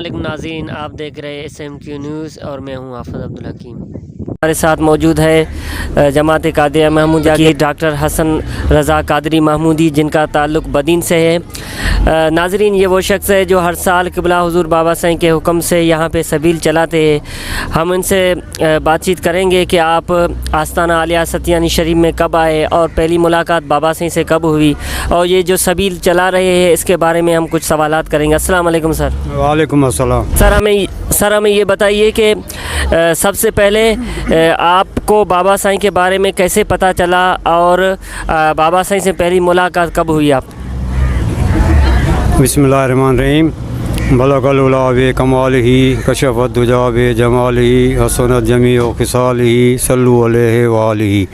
अस्सलामुअलैकुम नाज़रीन, आप देख रहे हैं SMQ न्यूज़ और मैं हूं हाफ़िज़ अब्दुल हकीम। हमारे साथ मौजूद है जमात कादिया महमूदिया के डॉक्टर हसन रज़ा कादरी महमूदी, जिनका ताल्लुक़ बदीन से है। नाज़रीन, ये वो शख्स है जो हर साल क़िबला हुज़ूर बाबा साईं के हुक्म से यहाँ पे सबील चलाते हैं। हम इनसे बातचीत करेंगे कि आप आस्ताना आलिया सतियानी शरीफ में कब आए और पहली मुलाकात बाबा साईं से कब हुई, और ये जो सबील चला रहे हैं इसके बारे में हम कुछ सवालात करेंगे। अस्सलाम वालेकुम सर। वालेकुम अस्सलाम। सर हमें ये बताइए कि सबसे पहले आपको बाबा साईं के बारे में कैसे पता चला और बाबा साईं से पहली मुलाकात कब हुई आप? बिस्मिल्लाहिर्रहमानिर्रहीम। बलगल उला बे कमालिही कशफत दुजा बे जमालिही हसनत जमी व खिसालिही सल्लु अलैहि व आलिही।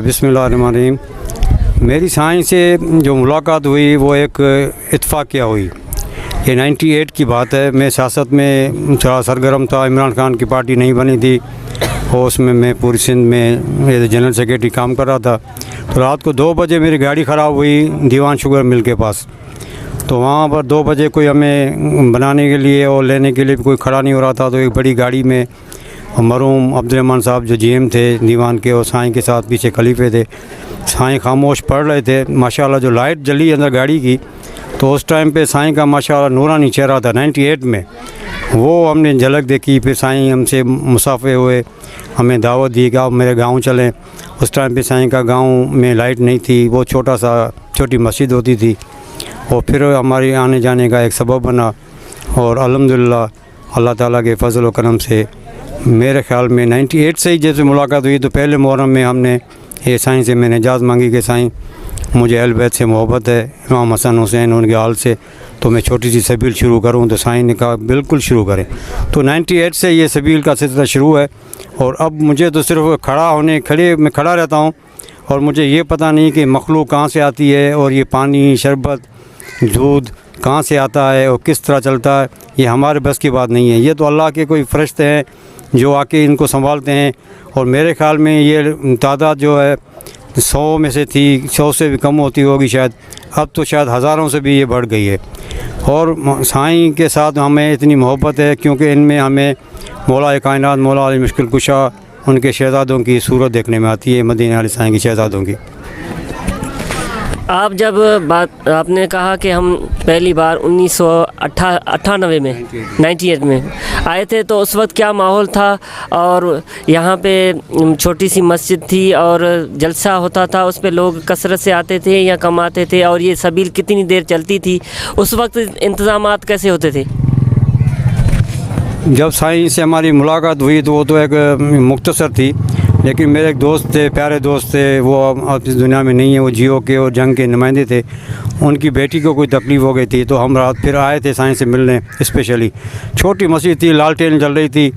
बिस्मिल्लाहिर्रहमानिर्रहीम। मेरी साईं से जो मुलाकात हुई वो एक इत्फाक़िया हुई। ये 98 की बात है। मैं सियासत में थोड़ा सरगर्म था। इमरान खान की पार्टी नहीं बनी थी और उसमें मैं पूरी सिंध में जनरल सेक्रेटरी काम कर रहा था। तो रात को 2 बजे मेरी गाड़ी ख़राब हुई दीवान शुगर मिल के पास। तो वहाँ पर 2 बजे कोई हमें बनाने के लिए और लेने के लिए भी कोई खड़ा नहीं हो रहा था। तो एक बड़ी गाड़ी में मरहूम अब्दुर्रहमान साहब जो GM थे दीवान के, और साईं के साथ पीछे खलीफे थे। साईं खामोश पढ़ रहे थे। माशाल्लाह जो लाइट जली अंदर गाड़ी की, तो उस टाइम पे साईं का माशाल्लाह नूरानी चेहरा था 98 में। वो हमने झलक देखी। फिर साईं हमसे मुसाफे हुए, हमें दावत दी कि आप मेरे गांव चलें। उस टाइम पे साईं का गांव में लाइट नहीं थी, वो छोटी मस्जिद होती थी। और फिर हमारे आने जाने का एक सबब बना। और अल्हम्दुलिल्लाह अल्लाह ताला के फजल व करम से मेरे ख़्याल में 98 से ही जैसे मुलाकात हुई, तो पहले मुहर्रम में हमने ये साईं से मैंने इजाज़त मांगी कि साईं मुझे अहल बैत से मोहब्बत है, इमाम हसन हुसैन उनके हाल से, तो मैं छोटी सी सबील शुरू करूं। तो साईं ने कहा बिल्कुल शुरू करें। तो 98 से ये सबील का सिलसिला शुरू है। और अब मुझे तो सिर्फ मैं खड़ा रहता हूं, और मुझे ये पता नहीं कि मखलूक कहाँ से आती है और ये पानी शरबत दूध कहाँ से आता है और किस तरह चलता है, ये हमारे बस की बात नहीं है। ये तो अल्लाह के कोई फ़रिश्ते हैं जो आके इनको संभालते हैं। और मेरे ख़्याल में ये तादाद जो है 100 में से थी, 100 से भी कम होती होगी शायद। अब तो शायद हज़ारों से भी ये बढ़ गई है। और साईं के साथ हमें इतनी मोहब्बत है क्योंकि इनमें हमें मौला कायनात मौला अली मुश्किल कुशा उनके शहज़ादों की सूरत देखने में आती है, मदीने वाले साईं की शहज़ादों की। आप जब आपने कहा कि हम पहली बार 1998 में 98 में आए थे, तो उस वक्त क्या माहौल था? और यहाँ पे छोटी सी मस्जिद थी और जलसा होता था, उस पे लोग कसरत से आते थे या कम आते थे? और ये सबील कितनी देर चलती थी? उस वक्त इंतज़ामात कैसे होते थे? जब साईं से हमारी मुलाकात हुई तो वो तो एक मुख्तसर थी, लेकिन मेरे एक दोस्त थे, प्यारे दोस्त थे, वो अब इस दुनिया में नहीं है। वो जियो के और जंग के नुमाइंदे थे। उनकी बेटी को कोई तकलीफ़ हो गई थी, तो हम रात फिर आए थे साईं से मिलने स्पेशली। छोटी मस्जिद थी, लालटेन जल रही थी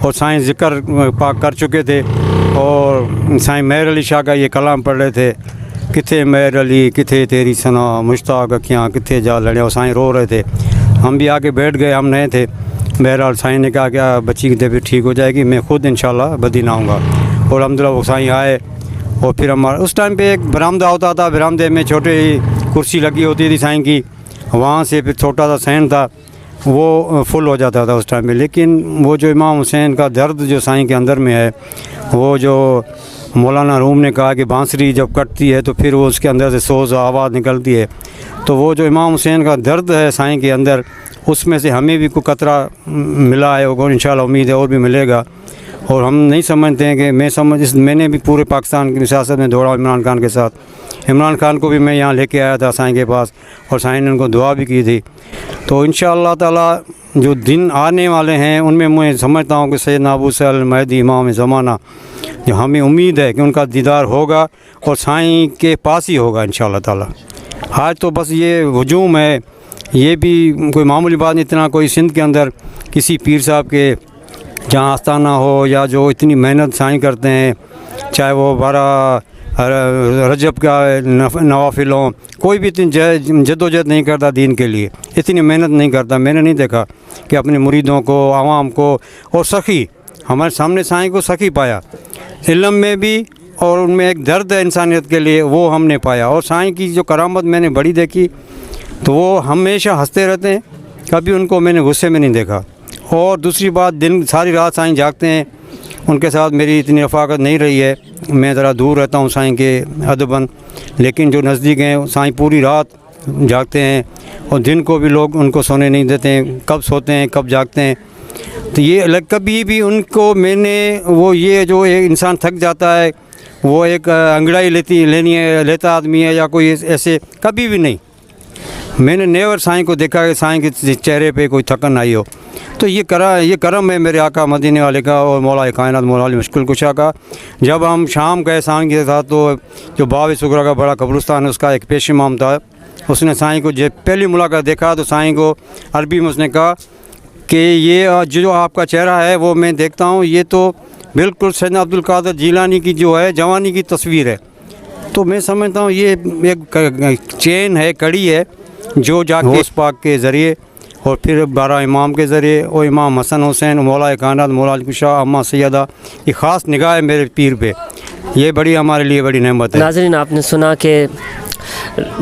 और साईं ज़िक्र पाक कर चुके थे। और साईं मेहर अली शाह का ये कलाम पढ़ रहे थे, किथे मेहर अली किथे तेरी सना मुश्ताक अखियाँ किथे जा लड़े। और साईं रो रहे थे। हम भी आके बैठ गए, हम नए थे। बहरहाल साईं ने कहा क्या बच्ची की तबीयत ठीक हो जाएगी, मैं ख़ुद इंशाल्लाह बदीना आऊँगा। और अल्हम्दुलिल्लाह वो साईं आए। और फिर हमारा उस टाइम पे एक बरामदा होता था, बरामदे में छोटी कुर्सी लगी होती थी साईं की, वहाँ से फिर छोटा सा सहन था, वो फुल हो जाता था उस टाइम पे। लेकिन वो जो इमाम हुसैन का दर्द जो साईं के अंदर में है, वो जो मौलाना रूम ने कहा कि बांसुरी जब कटती है तो फिर वो उसके अंदर से सोज आवाज़ निकलती है, तो वो जो इमाम हुसैन का दर्द है साईं के अंदर, उसमें से हमें भी कोई कतरा मिला है और इंशाल्लाह उम्मीद है और भी मिलेगा। और हम नहीं समझते हैं कि मैंने भी पूरे पाकिस्तान की सियासत में दौड़ा इमरान खान के साथ। इमरान खान को भी मैं यहाँ लेके आया था साईं के पास, और साईं ने उनको दुआ भी की थी। तो इंशाअल्लाह ताला जो दिन आने वाले हैं उनमें मैं समझता हूँ कि सैयदना अबू सअद महदी इमाम ज़माना, जो हमें उम्मीद है कि उनका दीदार होगा और साईं के पास ही होगा इंशाअल्लाह ताला। आज तो बस ये हुजूम है, ये भी कोई मामूली बात नहीं। इतना कोई सिंध के अंदर किसी पीर साहब के जहाँ आस्ताना हो या जो इतनी मेहनत साईं करते हैं, चाहे वो 12 रजब का नवाफिल हो, कोई भी इतनी जद्दोजहद नहीं करता दीन के लिए, इतनी मेहनत नहीं करता। मैंने नहीं देखा कि अपने मुरीदों को, आवाम को, और सखी हमारे सामने साईं को सखी पाया इल्म में भी, और उनमें एक दर्द है इंसानियत के लिए, वो हमने पाया। और साईं की जो करामत मैंने बड़ी देखी, तो वो हमेशा हंसते रहते हैं कभी उनको मैंने गुस्से में नहीं देखा। और दूसरी बात, दिन सारी रात साईं जागते हैं, उनके साथ मेरी इतनी रफ़ाकत नहीं रही है। मैं ज़रा दूर रहता हूँ साईं के अदबन, लेकिन जो नज़दीक हैं साईं पूरी रात जागते हैं और दिन को भी लोग उनको सोने नहीं देते हैं, कब सोते हैं कब जागते हैं। तो ये कभी भी उनको मैंने वो ये जो एक इंसान थक जाता है, वो एक अंगड़ाई लेता आदमी है या कोई ऐसे, कभी भी नहीं। मैंने नेवर साईं को देखा कि साईं के चेहरे पे कोई थकन आई हो। तो ये करम है मेरे आका मदीने वाले का और मौला कायनात मौला अली मुश्किल कुशा का। जब हम शाम गए साईं के साथ, तो जो बाब सुगरा का बड़ा कब्रिस्तान है उसका एक पेश इमाम था, उसने साईं को जब पहली मुलाकात देखा तो साईं को अरबी में उसने कहा कि ये जो आपका चेहरा है वो मैं देखता हूँ, ये तो बिल्कुल सैयदना अब्दुल कादिर जीलानी की जो है जवानी की तस्वीर है। तो मैं समझता हूँ ये एक चेन है, कड़ी है, जो जाके उस पाक के ज़रिए और फिर 12 इमाम के ज़रिए और इमाम हसन हुसैन मौला कायनात मौला अली कुशा अम्मा सैयदा की ख़ास निगाह है मेरे पीर पे। ये बड़ी हमारे लिए बड़ी नेमत है। नाज़रीन, आपने सुना कि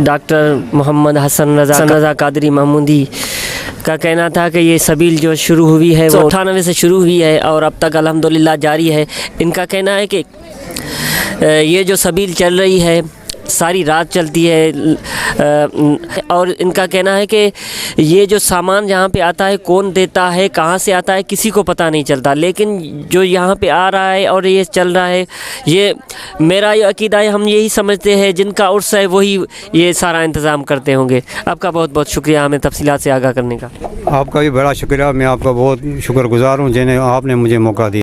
डॉक्टर मोहम्मद हसन रज़ा कादरी महमूदी का कहना था कि ये सबील जो शुरू हुई है वो 98 से शुरू हुई है और अब तक अल्हम्दुलिल्लाह जारी है। इनका कहना है कि ये जो सबील चल रही है सारी रात चलती है और इनका कहना है कि ये जो सामान यहाँ पे आता है कौन देता है, कहाँ से आता है, किसी को पता नहीं चलता, लेकिन जो यहाँ पे आ रहा है और ये चल रहा है, ये मेरा ये अकीदा है, हम यही समझते हैं जिनका उर्स है वही ये सारा इंतज़ाम करते होंगे। आपका बहुत बहुत शुक्रिया हमें तफसीलात से आगाह करने का। आपका भी बड़ा शुक्रिया, मैं आपका बहुत शुक्रगुज़ार हूँ जिन्हें आपने मुझे मौका दिया।